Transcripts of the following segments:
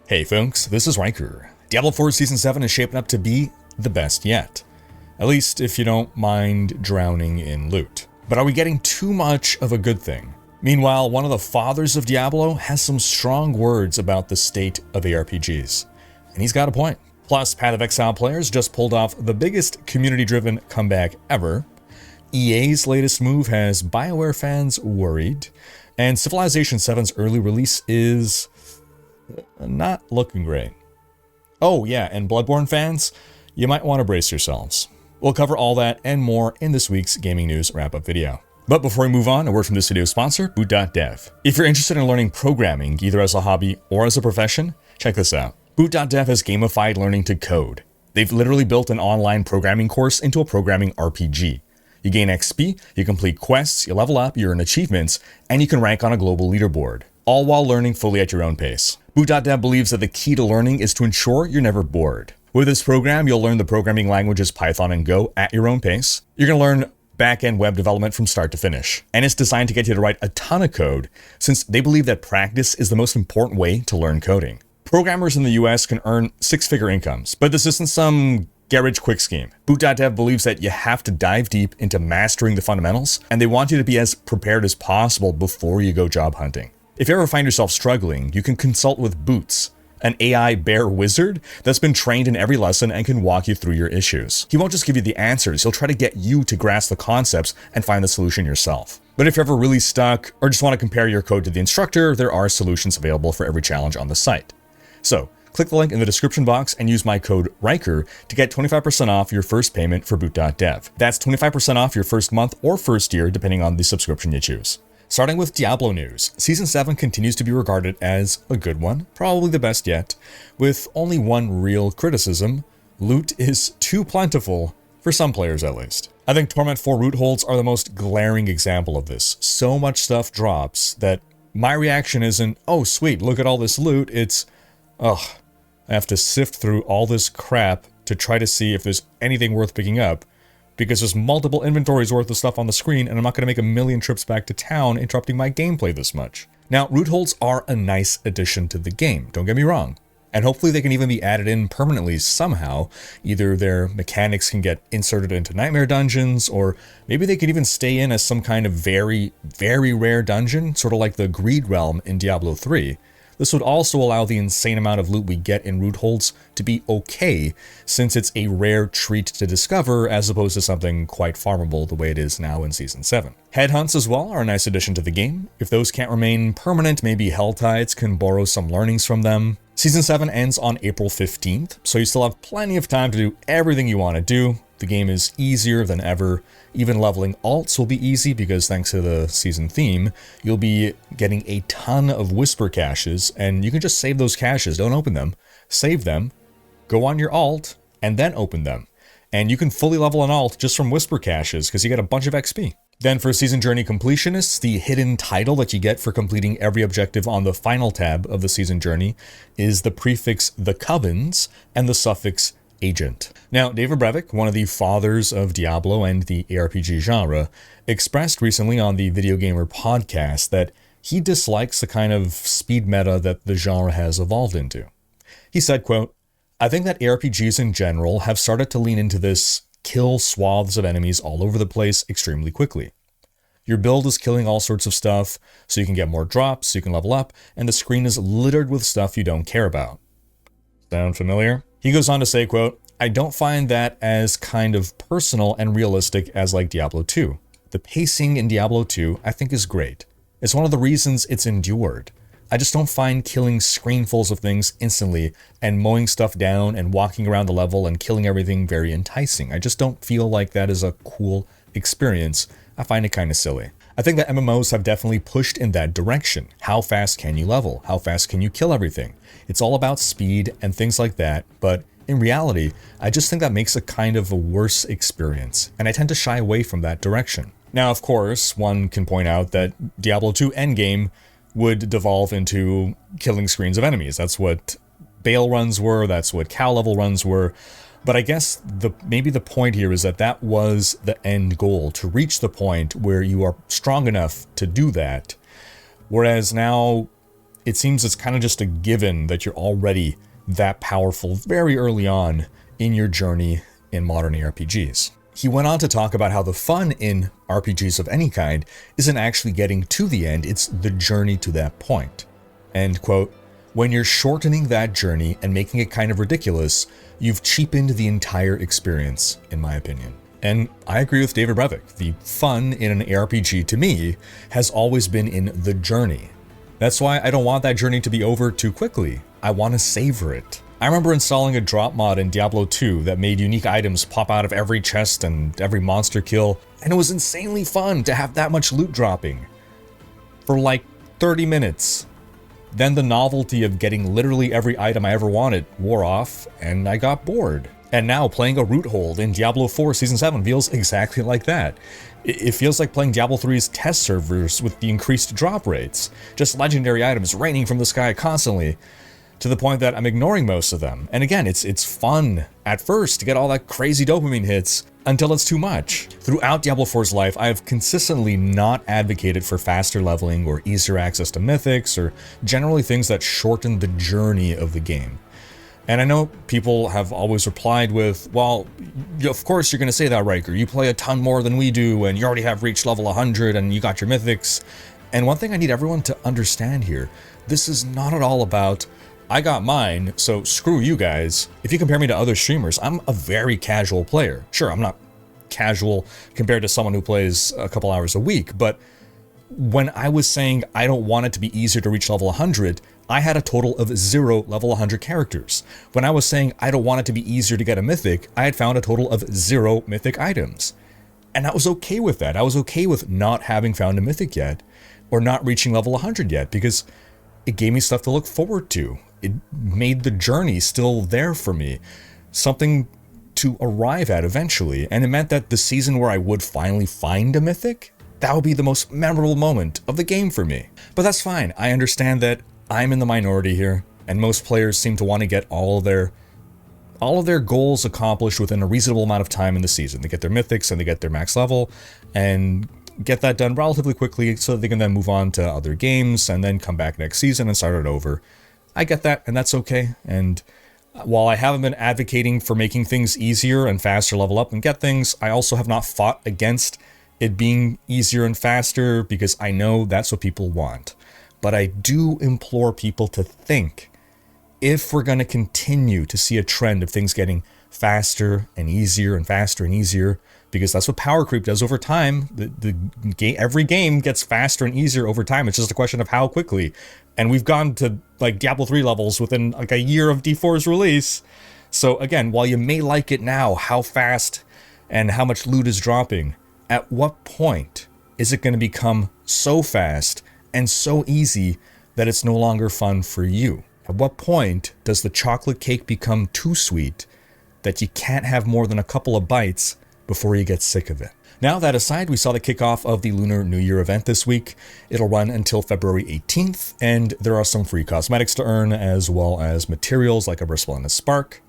Hey folks, this is Riker. Diablo 4 Season 7 is shaping up to be the best yet. At least if you don't mind drowning in loot. But are we getting too much of a good thing? Meanwhile, one of the fathers of Diablo has some strong words about the state of aRPGs. And he's got a point. Plus, Path of Exile players just pulled off the biggest community-driven comeback ever. EA's latest move has Bioware fans worried. And Civilization 7's early release is not looking great. Oh yeah, and Bloodborne fans, you might want to brace yourselves. We'll cover all that and more in this week's gaming news wrap-up video. But before we move on, a word from this video's sponsor, Boot.dev. If you're interested in learning programming, either as a hobby or as a profession, check this out. Boot.dev has gamified learning to code. They've literally built an online programming course into a programming RPG. You gain XP, you complete quests, you level up, you earn achievements, and you can rank on a global leaderboard, all while learning fully at your own pace. Boot.dev believes that the key to learning is to ensure you're never bored. With this program, you'll learn the programming languages Python and Go at your own pace. You're going to learn back-end web development from start to finish. And it's designed to get you to write a ton of code, since they believe that practice is the most important way to learn coding. Programmers in the US can earn six-figure incomes, but this isn't some get-rich-quick scheme. Boot.dev believes that you have to dive deep into mastering the fundamentals, and they want you to be as prepared as possible before you go job hunting. If you ever find yourself struggling, you can consult with Boots, an AI bear wizard that's been trained in every lesson and can walk you through your issues. He won't just give you the answers, he'll try to get you to grasp the concepts and find the solution yourself. But if you're ever really stuck or just want to compare your code to the instructor, there are solutions available for every challenge on the site. So, click the link in the description box and use my code Riker to get 25% off your first payment for Boot.dev. That's 25% off your first month or first year, depending on the subscription you choose. Starting with Diablo news, Season 7 continues to be regarded as a good one, probably the best yet, with only one real criticism: loot is too plentiful, for some players at least. I think Torment 4 root holds are the most glaring example of this. So much stuff drops that my reaction isn't, oh sweet, look at all this loot, it's, ugh, I have to sift through all this crap to try to see if there's anything worth picking up, because there's multiple inventories worth of stuff on the screen and I'm not going to make a million trips back to town interrupting my gameplay this much. Now, root holds are a nice addition to the game, don't get me wrong. And hopefully they can even be added in permanently somehow. Either their mechanics can get inserted into nightmare dungeons, or maybe they could even stay in as some kind of very, very rare dungeon, sort of like the Greed Realm in Diablo 3. This would also allow the insane amount of loot we get in root holds to be okay, since it's a rare treat to discover as opposed to something quite farmable the way it is now in Season 7. Headhunts as well are a nice addition to the game. If those can't remain permanent, maybe Helltides can borrow some learnings from them. Season 7 ends on April 15th, so you still have plenty of time to do everything you want to do. The game is easier than ever. Even leveling alts will be easy because thanks to the season theme, you'll be getting a ton of whisper caches, and you can just save those caches, don't open them, save them, go on your alt, and then open them. And you can fully level an alt just from whisper caches because you get a bunch of XP. Then for Season Journey completionists, the hidden title that you get for completing every objective on the final tab of the Season Journey is the prefix The Covens and the suffix Agent. Now, David Brevik, one of the fathers of Diablo and the aRPG genre, expressed recently on the Video Gamer podcast that he dislikes the kind of speed meta that the genre has evolved into. He said, quote, "I think that aRPGs in general have started to lean into this kill swaths of enemies all over the place extremely quickly. Your build is killing all sorts of stuff, so you can get more drops, so you can level up, and the screen is littered with stuff you don't care about." Sound familiar? He goes on to say, quote, "I don't find that as kind of personal and realistic as like Diablo 2. The pacing in Diablo 2 I think is great. It's one of the reasons it's endured. I just don't find killing screenfuls of things instantly and mowing stuff down and walking around the level and killing everything very enticing. I just don't feel like that is a cool experience. I find it kind of silly. I think that MMOs have definitely pushed in that direction. How fast can you level? How fast can you kill everything? It's all about speed and things like that, but in reality, I just think that makes a kind of a worse experience, and I tend to shy away from that direction. Now, of course, one can point out that Diablo 2 Endgame would devolve into killing screens of enemies. That's what Bale runs were, that's what cow level runs were. But I guess maybe the point here is that that was the end goal, to reach the point where you are strong enough to do that. Whereas now it seems it's kind of just a given that you're already that powerful very early on in your journey in modern aRPGs. He went on to talk about how the fun in RPGs of any kind isn't actually getting to the end, it's the journey to that point. End quote. When you're shortening that journey and making it kind of ridiculous, you've cheapened the entire experience, in my opinion. And I agree with David Brevik. The fun in an ARPG, to me, has always been in the journey. That's why I don't want that journey to be over too quickly. I want to savor it. I remember installing a drop mod in Diablo 2 that made unique items pop out of every chest and every monster kill, and it was insanely fun to have that much loot dropping for like 30 minutes. Then the novelty of getting literally every item I ever wanted wore off, and I got bored. And now playing a root hold in Diablo 4 Season 7 feels exactly like that. It feels like playing Diablo 3's test servers with the increased drop rates. Just legendary items raining from the sky constantly, to the point that I'm ignoring most of them. And again, it's fun at first to get all that crazy dopamine hits until it's too much. Throughout Diablo 4's life, I have consistently not advocated for faster leveling or easier access to mythics, or generally things that shorten the journey of the game. And I know people have always replied with, well, of course you're going to say that, Riker. You play a ton more than we do, and you already have reached level 100, and you got your mythics. And one thing I need everyone to understand here, this is not at all about, I got mine, so screw you guys. If you compare me to other streamers, I'm a very casual player. Sure, I'm not casual compared to someone who plays a couple hours a week, but when I was saying I don't want it to be easier to reach level 100, I had a total of 0 level 100 characters. When I was saying I don't want it to be easier to get a mythic, I had found a total of 0 mythic items. And I was okay with that. I was okay with not having found a mythic yet, or not reaching level 100 yet, because it gave me stuff to look forward to. It made the journey still there for me, something to arrive at eventually, and it meant that the season where I would finally find a mythic, that would be the most memorable moment of the game for me. But that's fine. I understand that I'm in the minority here, and most players seem to want to get all of their goals accomplished within a reasonable amount of time in the season. They get their mythics and they get their max level, and get that done relatively quickly so that they can then move on to other games and then come back next season and start it over. I get that, and that's okay. And while I haven't been advocating for making things easier and faster level up and get things, I also have not fought against it being easier and faster, because I know that's what people want. But I do implore people to think, if we're going to continue to see a trend of things getting faster and easier and faster and easier, because that's what power creep does over time. Every game gets faster and easier over time. It's just a question of how quickly. And we've gone to like Diablo 3 levels within like a year of D4's release. So again, while you may like it now, how fast and how much loot is dropping, at what point is it going to become so fast and so easy that it's no longer fun for you? At what point does the chocolate cake become too sweet that you can't have more than a couple of bites before you get sick of it? Now, that aside, we saw the kickoff of the Lunar New Year event this week. It'll run until February 18th, and there are some free cosmetics to earn, as well as materials like a resplendent spark.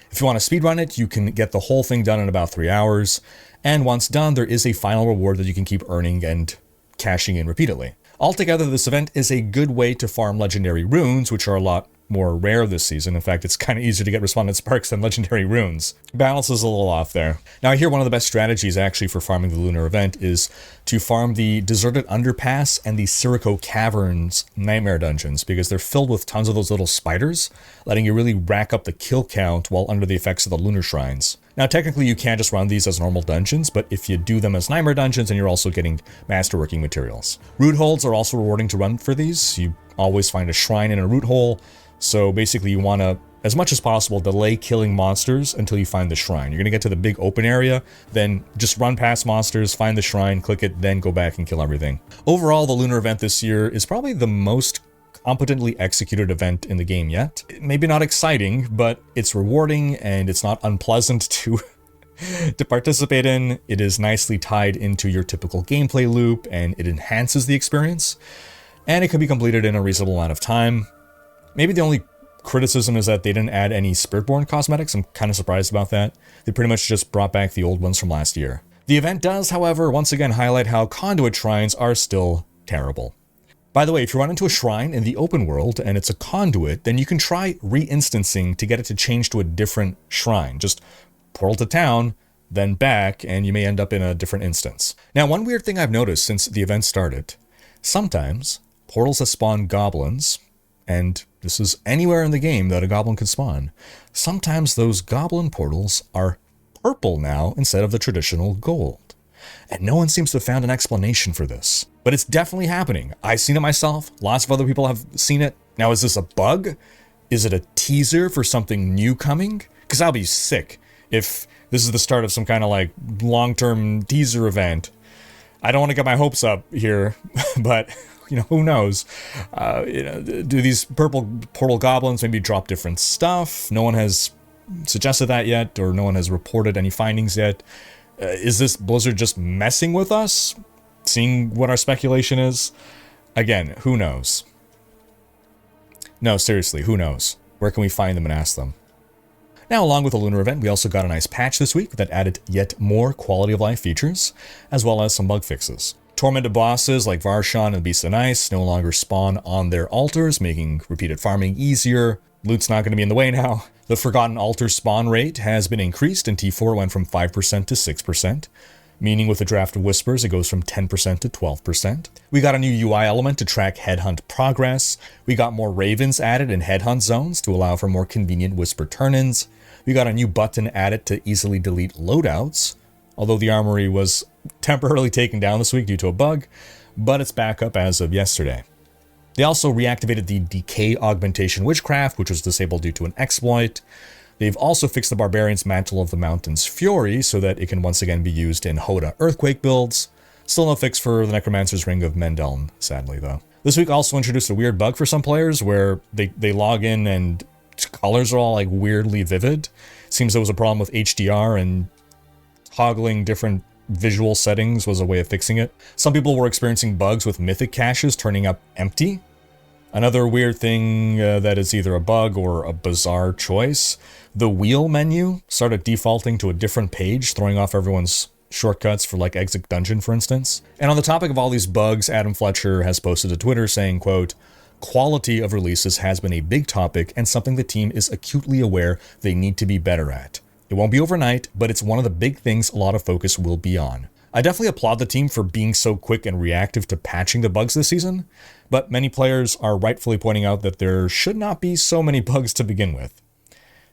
If you want to speedrun it, you can get the whole thing done in about 3 hours, and once done, there is a final reward that you can keep earning and cashing in repeatedly. Altogether, this event is a good way to farm legendary runes, which are a lot more rare this season. In fact, it's kind of easier to get resplendent sparks than legendary runes. Balance is a little off there. Now, I hear one of the best strategies actually for farming the lunar event is to farm the Deserted Underpass and the Sirico Caverns nightmare dungeons, because they're filled with tons of those little spiders, letting you really rack up the kill count while under the effects of the lunar shrines. Now, technically, you can't just run these as normal dungeons, but if you do them as nightmare dungeons, then you're also getting masterworking materials. Root holds are also rewarding to run for these. You always find a shrine in a root hole, so basically you want to, as much as possible, delay killing monsters until you find the shrine. You're going to get to the big open area, then just run past monsters, find the shrine, click it, then go back and kill everything. Overall, the lunar event this year is probably the most competently executed event in the game yet. Maybe not exciting, but it's rewarding and it's not unpleasant to participate in. It is nicely tied into your typical gameplay loop, and it enhances the experience, and it can be completed in a reasonable amount of time. Maybe the only criticism is that they didn't add any Spiritborn cosmetics. I'm kind of surprised about that. They pretty much just brought back the old ones from last year. The event does, however, once again highlight how conduit shrines are still terrible. By the way, if you run into a shrine in the open world and it's a conduit, then you can try re-instancing to get it to change to a different shrine. Just portal to town, then back, and you may end up in a different instance. Now, one weird thing I've noticed since the event started, sometimes portals that spawn goblins, and this is anywhere in the game that a goblin can spawn, sometimes those goblin portals are purple now instead of the traditional gold. And no one seems to have found an explanation for this. But it's definitely happening. I've seen it myself. Lots of other people have seen it. Now, is this a bug? Is it a teaser for something new coming? Because I'll be sick if this is the start of some kind of like long-term teaser event. I don't want to get my hopes up here, but who knows? Do these purple portal goblins maybe drop different stuff? No one has suggested that yet, or no one has reported any findings yet. Is this Blizzard just messing with us? Seeing what our speculation is? Again, who knows? No, seriously, who knows? Where can we find them and ask them? Now, along with the Lunar event, we also got a nice patch this week that added yet more quality of life features, as well as some bug fixes. Tormented bosses like Varshan and Beast of Ice no longer spawn on their altars, making repeated farming easier. Loot's not going to be in the way now. The Forgotten Altar spawn rate has been increased, and T4 went from 5% to 6%, meaning with the Draft of Whispers, it goes from 10% to 12%. We got a new UI element to track headhunt progress. We got more ravens added in headhunt zones to allow for more convenient whisper turn-ins. We got a new button added to easily delete loadouts, although the armory was temporarily taken down this week due to a bug, but it's back up as of yesterday. They also reactivated the Decay Augmentation Witchcraft, which was disabled due to an exploit. They've also fixed the Barbarian's Mantle of the Mountain's Fury so that it can once again be used in Hoda Earthquake builds. Still no fix for the Necromancer's Ring of Mendeln, sadly though. This week also introduced a weird bug for some players where they log in and colors are all like weirdly vivid. Seems there was a problem with HDR, and toggling different visual settings was a way of fixing it. Some people were experiencing bugs with mythic caches turning up empty. Another weird thing that is either a bug or a bizarre choice, the wheel menu started defaulting to a different page, throwing off everyone's shortcuts for like Exit Dungeon, for instance. And on the topic of all these bugs, Adam Fletcher has posted to Twitter saying, quote, "Quality of releases has been a big topic and something the team is acutely aware they need to be better at. It won't be overnight, but it's one of the big things a lot of focus will be on." I definitely applaud the team for being so quick and reactive to patching the bugs this season, but many players are rightfully pointing out that there should not be so many bugs to begin with.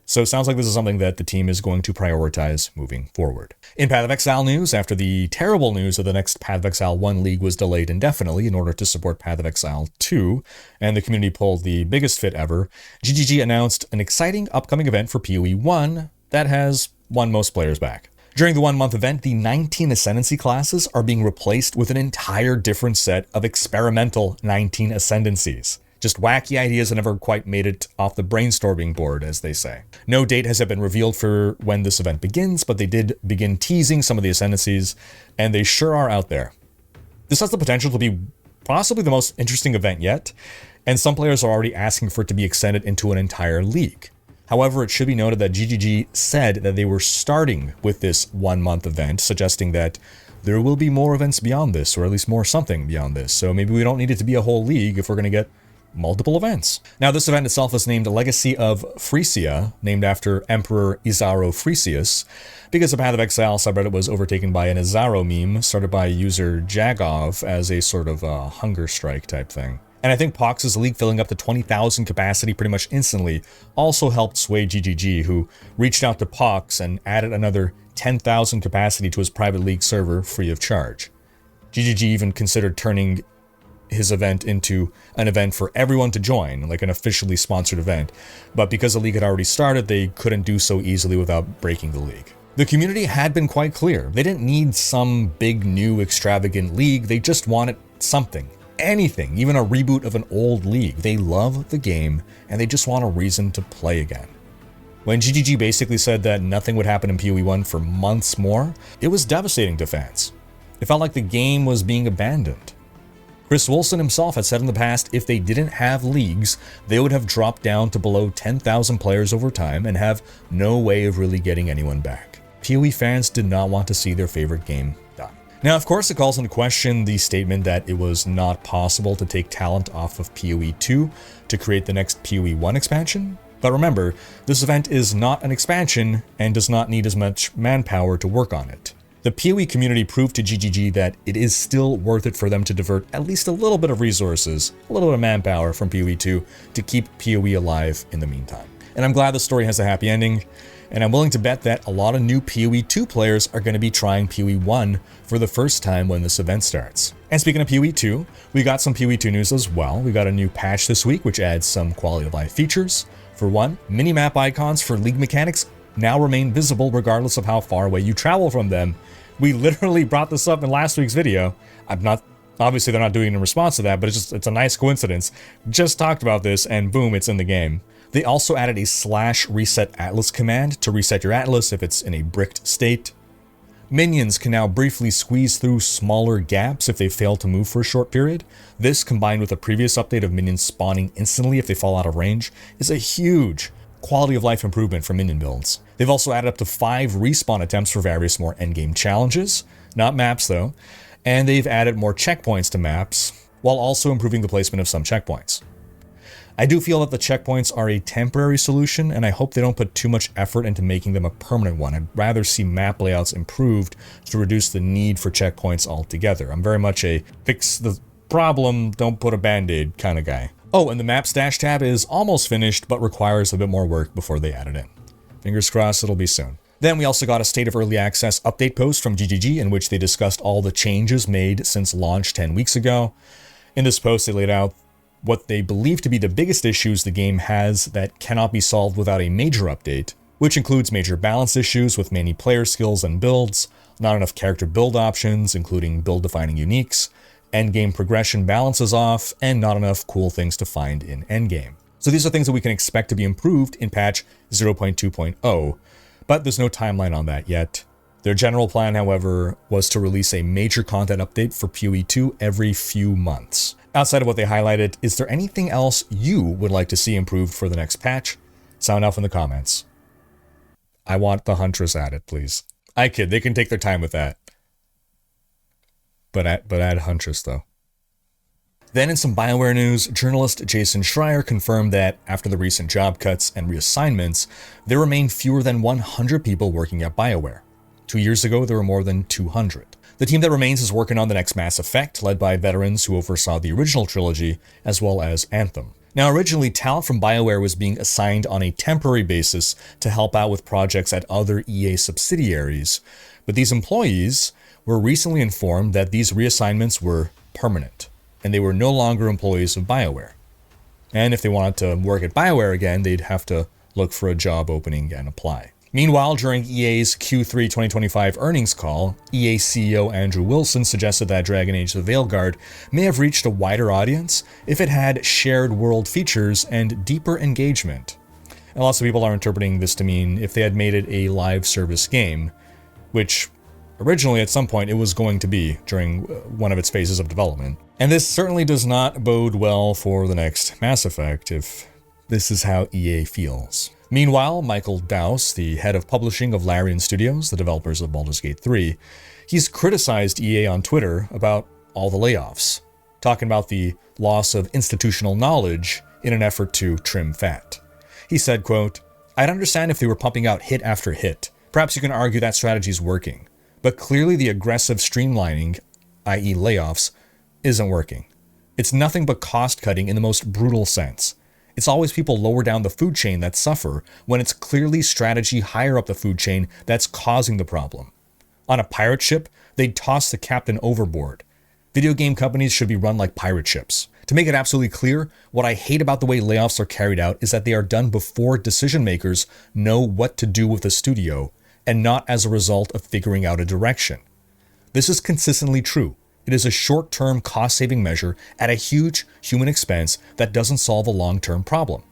So it sounds like this is something that the team is going to prioritize moving forward. In Path of Exile news, after the terrible news of the next Path of Exile 1 League was delayed indefinitely in order to support Path of Exile 2, and the community pulled the biggest fit ever, GGG announced an exciting upcoming event for PoE 1 that has won most players back. During the 1 month event, the 19 Ascendancy classes are being replaced with an entire different set of experimental 19 Ascendancies. Just wacky ideas that never quite made it off the brainstorming board, as they say. No date has yet been revealed for when this event begins, but they did begin teasing some of the Ascendancies, and they sure are out there. This has the potential to be possibly the most interesting event yet, and some players are already asking for it to be extended into an entire league. However, it should be noted that GGG said that they were starting with this 1 month event, suggesting that there will be more events beyond this, or at least more something beyond this. So maybe we don't need it to be a whole league if we're going to get multiple events. Now, this event itself is named Legacy of Frisia, named after Emperor Izaro Frisius, because the Path of Exile subreddit was overtaken by an Izaro meme started by user Jagov as a sort of hunger strike type thing. And I think Pox's league filling up to 20,000 capacity pretty much instantly also helped sway GGG, who reached out to Pox and added another 10,000 capacity to his private league server free of charge. GGG even considered turning his event into an event for everyone to join, like an officially sponsored event, but because the league had already started, they couldn't do so easily without breaking the league. The community had been quite clear. They didn't need some big new extravagant league, they just wanted something. Anything, even a reboot of an old league. They love the game, and they just want a reason to play again. When GGG basically said that nothing would happen in PoE 1 for months more, it was devastating to fans. It felt like the game was being abandoned. Chris Wilson himself had said in the past if they didn't have leagues, they would have dropped down to below 10,000 players over time and have no way of really getting anyone back. PoE fans did not want to see their favorite game die. Now, of course, it calls into question the statement that it was not possible to take talent off of PoE 2 to create the next PoE 1 expansion. But remember, this event is not an expansion and does not need as much manpower to work on it. The PoE community proved to GGG that it is still worth it for them to divert at least a little bit of resources, a little bit of manpower from PoE 2 to keep PoE alive in the meantime. And I'm glad the story has a happy ending, and I'm willing to bet that a lot of new PoE 2 players are going to be trying PoE 1 for the first time when this event starts. And speaking of PoE 2, we got some PoE 2 news as well. We got a new patch this week which adds some quality of life features. For one, mini-map icons for League mechanics now remain visible regardless of how far away you travel from them. We literally brought this up in last week's video. Obviously they're not doing it in response to that, but it's a nice coincidence. Just talked about this and boom, it's in the game. They also added a /reset atlas command to reset your atlas if it's in a bricked state. Minions can now briefly squeeze through smaller gaps if they fail to move for a short period. This, combined with a previous update of minions spawning instantly if they fall out of range, is a huge quality of life improvement for minion builds. They've also added up to 5 respawn attempts for various more endgame challenges, not maps though, and they've added more checkpoints to maps, while also improving the placement of some checkpoints. I do feel that the checkpoints are a temporary solution, and I hope they don't put too much effort into making them a permanent one. I'd rather see map layouts improved to reduce the need for checkpoints altogether. I'm very much a fix the problem, don't put a band-aid kind of guy. Oh, and the map stash tab is almost finished, but requires a bit more work before they add it in. Fingers crossed it'll be soon. Then we also got a State of Early Access update post from GGG in which they discussed all the changes made since launch 10 weeks ago. In this post, they laid out what they believe to be the biggest issues the game has that cannot be solved without a major update, which includes major balance issues with many player skills and builds, not enough character build options, including build-defining uniques, endgame progression balances off, and not enough cool things to find in endgame. So these are things that we can expect to be improved in patch 0.2.0, but there's no timeline on that yet. Their general plan, however, was to release a major content update for PoE 2 every few months. Outside of what they highlighted, is there anything else you would like to see improved for the next patch? Sound off in the comments. I want the Huntress added, please. I kid, they can take their time with that. But add Huntress, though. Then in some Bioware news, journalist Jason Schreier confirmed that after the recent job cuts and reassignments, there remain fewer than 100 people working at Bioware. 2 years ago, there were more than 200. The team that remains is working on the next Mass Effect, led by veterans who oversaw the original trilogy, as well as Anthem. Now, originally, talent from Bioware was being assigned on a temporary basis to help out with projects at other EA subsidiaries, but these employees were recently informed that these reassignments were permanent, and they were no longer employees of Bioware. And if they wanted to work at Bioware again, they'd have to look for a job opening and apply. Meanwhile, during EA's Q3 2025 earnings call, EA CEO Andrew Wilson suggested that Dragon Age: The Veilguard may have reached a wider audience if it had shared world features and deeper engagement. And lots of people are interpreting this to mean if they had made it a live service game, which originally at some point it was going to be during one of its phases of development. And this certainly does not bode well for the next Mass Effect if this is how EA feels. Meanwhile, Michael Dowse, the head of publishing of Larian Studios, the developers of Baldur's Gate 3, he's criticized EA on Twitter about all the layoffs, talking about the loss of institutional knowledge in an effort to trim fat. He said, quote, "I'd understand if they were pumping out hit after hit. Perhaps you can argue that strategy's working. But clearly the aggressive streamlining, i.e. layoffs, isn't working. It's nothing but cost cutting in the most brutal sense. It's always people lower down the food chain that suffer when it's clearly strategy higher up the food chain that's causing the problem. On a pirate ship, they'd toss the captain overboard. Video game companies should be run like pirate ships. To make it absolutely clear, what I hate about the way layoffs are carried out is that they are done before decision makers know what to do with the studio, and not as a result of figuring out a direction. This is consistently true. It is a short-term cost-saving measure at a huge human expense that doesn't solve a long-term problem,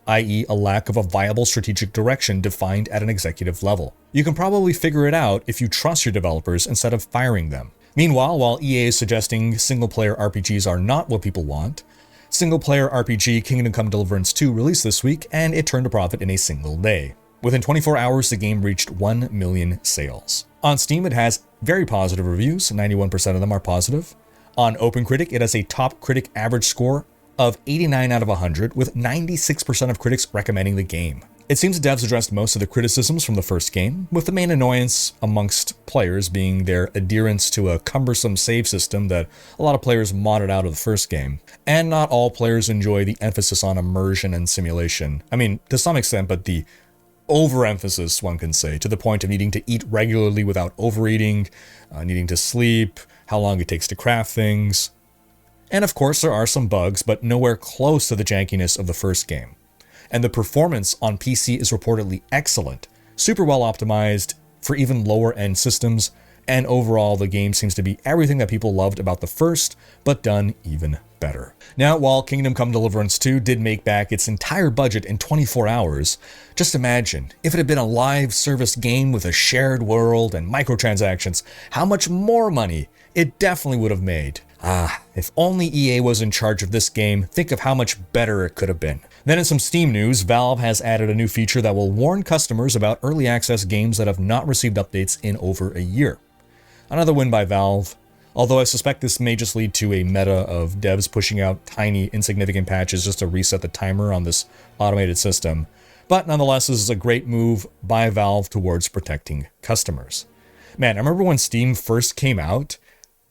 i.e. a lack of a viable strategic direction defined at an executive level. You can probably figure it out if you trust your developers instead of firing them. Meanwhile, while EA is suggesting single-player RPGs are not what people want, single-player RPG Kingdom Come Deliverance 2 released this week and it turned a profit in a single day. Within 24 hours, the game reached 1 million sales. On Steam, it has very positive reviews, 91% of them are positive. On OpenCritic, it has a top critic average score of 89 out of 100, with 96% of critics recommending the game. It seems the devs addressed most of the criticisms from the first game, with the main annoyance amongst players being their adherence to a cumbersome save system that a lot of players modded out of the first game. And not all players enjoy the emphasis on immersion and simulation. I mean, to some extent, but the overemphasis, one can say, to the point of needing to eat regularly without overeating, needing to sleep, how long it takes to craft things. And of course, there are some bugs, but nowhere close to the jankiness of the first game. And the performance on PC is reportedly excellent, super well optimized for even lower end systems, and overall the game seems to be everything that people loved about the first, but done even better. Now, while Kingdom Come Deliverance 2 did make back its entire budget in 24 hours, just imagine if it had been a live service game with a shared world and microtransactions, how much more money it definitely would have made. If only EA was in charge of this game, think of how much better it could have been. Then in some Steam news, Valve has added a new feature that will warn customers about early access games that have not received updates in over a year. Another win by Valve, although I suspect this may just lead to a meta of devs pushing out tiny, insignificant patches just to reset the timer on this automated system. But nonetheless, this is a great move by Valve towards protecting customers. Man, I remember when Steam first came out,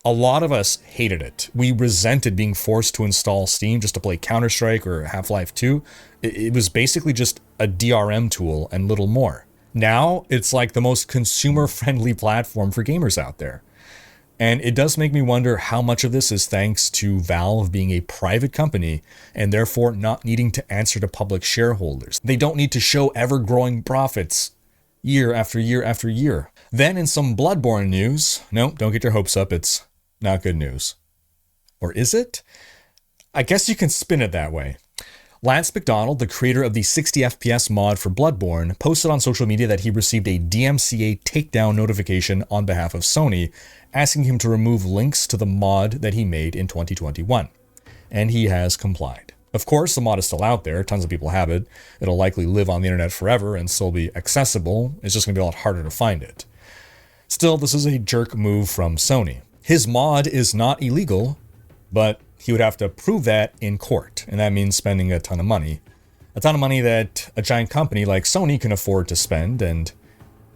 a lot of us hated it. We resented being forced to install Steam just to play Counter-Strike or Half-Life 2. It was basically just a DRM tool and little more. Now, it's like the most consumer-friendly platform for gamers out there. And it does make me wonder how much of this is thanks to Valve being a private company and therefore not needing to answer to public shareholders. They don't need to show ever-growing profits year after year after year. Then in some Bloodborne news, no, don't get your hopes up, it's not good news. Or is it? I guess you can spin it that way. Lance McDonald, the creator of the 60 FPS mod for Bloodborne, posted on social media that he received a DMCA takedown notification on behalf of Sony, asking him to remove links to the mod that he made in 2021. And he has complied. Of course, the mod is still out there, tons of people have it. It'll likely live on the internet forever and still be accessible, it's just going to be a lot harder to find it. Still, this is a jerk move from Sony. His mod is not illegal, but he would have to prove that in court, and that means spending a ton of money. A ton of money that a giant company like Sony can afford to spend and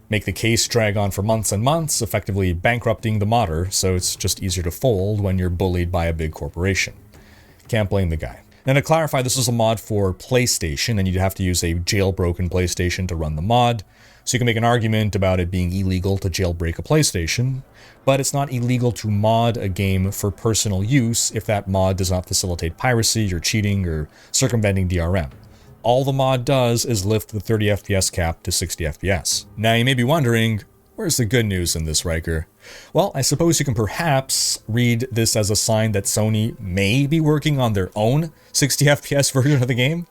make the case drag on for months and months, effectively bankrupting the modder, so it's just easier to fold when you're bullied by a big corporation. Can't blame the guy. Now to clarify, this is a mod for PlayStation, and you'd have to use a jailbroken PlayStation to run the mod. So you can make an argument about it being illegal to jailbreak a PlayStation, but it's not illegal to mod a game for personal use if that mod does not facilitate piracy or cheating or circumventing DRM. All the mod does is lift the 30 FPS cap to 60 FPS. Now you may be wondering, where's the good news in this, Riker? Well, I suppose you can perhaps read this as a sign that Sony may be working on their own 60 FPS version of the game.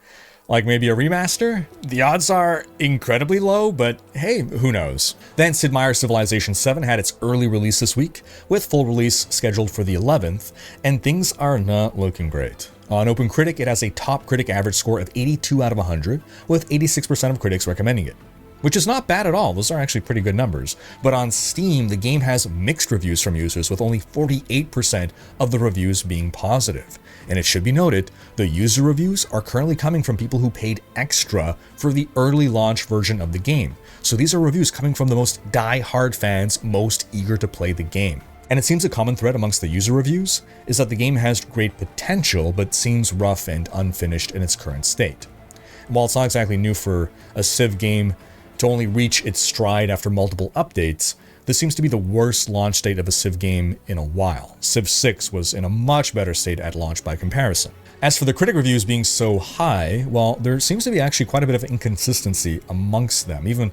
Like maybe a remaster? The odds are incredibly low, but hey, who knows? Then Sid Meier's Civilization 7 had its early release this week, with full release scheduled for the 11th, and things are not looking great. On OpenCritic, it has a top critic average score of 82 out of 100, with 86% of critics recommending it. Which is not bad at all, those are actually pretty good numbers. But on Steam, the game has mixed reviews from users, with only 48% of the reviews being positive. And it should be noted, the user reviews are currently coming from people who paid extra for the early launch version of the game. So these are reviews coming from the most die-hard fans most eager to play the game. And it seems a common thread amongst the user reviews is that the game has great potential, but seems rough and unfinished in its current state. And while it's not exactly new for a Civ game to only reach its stride after multiple updates, this seems to be the worst launch state of a Civ game in a while. Civ 6 was in a much better state at launch by comparison. As for the critic reviews being so high, well, there seems to be actually quite a bit of inconsistency amongst them, even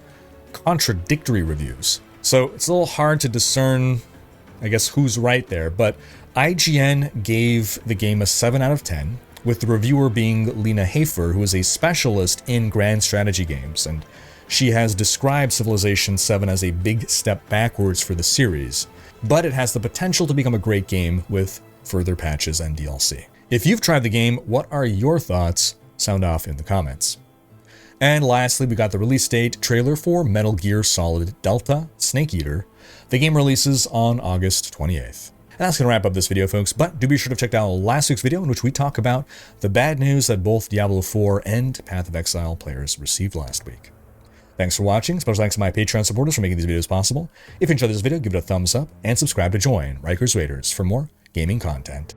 contradictory reviews. So it's a little hard to discern, I guess, who's right there, but IGN gave the game a 7 out of 10, with the reviewer being Lena Hafer, who is a specialist in grand strategy games, and she has described Civilization 7 as a big step backwards for the series, but it has the potential to become a great game with further patches and DLC. If you've tried the game, what are your thoughts? Sound off in the comments. And lastly, we got the release date trailer for Metal Gear Solid Delta Snake Eater. The game releases on August 28th. And that's going to wrap up this video, folks, but do be sure to check out last week's video in which we talk about the bad news that both Diablo 4 and Path of Exile players received last week. Thanks for watching. Special thanks to my Patreon supporters for making these videos possible. If you enjoyed this video, give it a thumbs up and subscribe to join Rikers Raiders for more gaming content.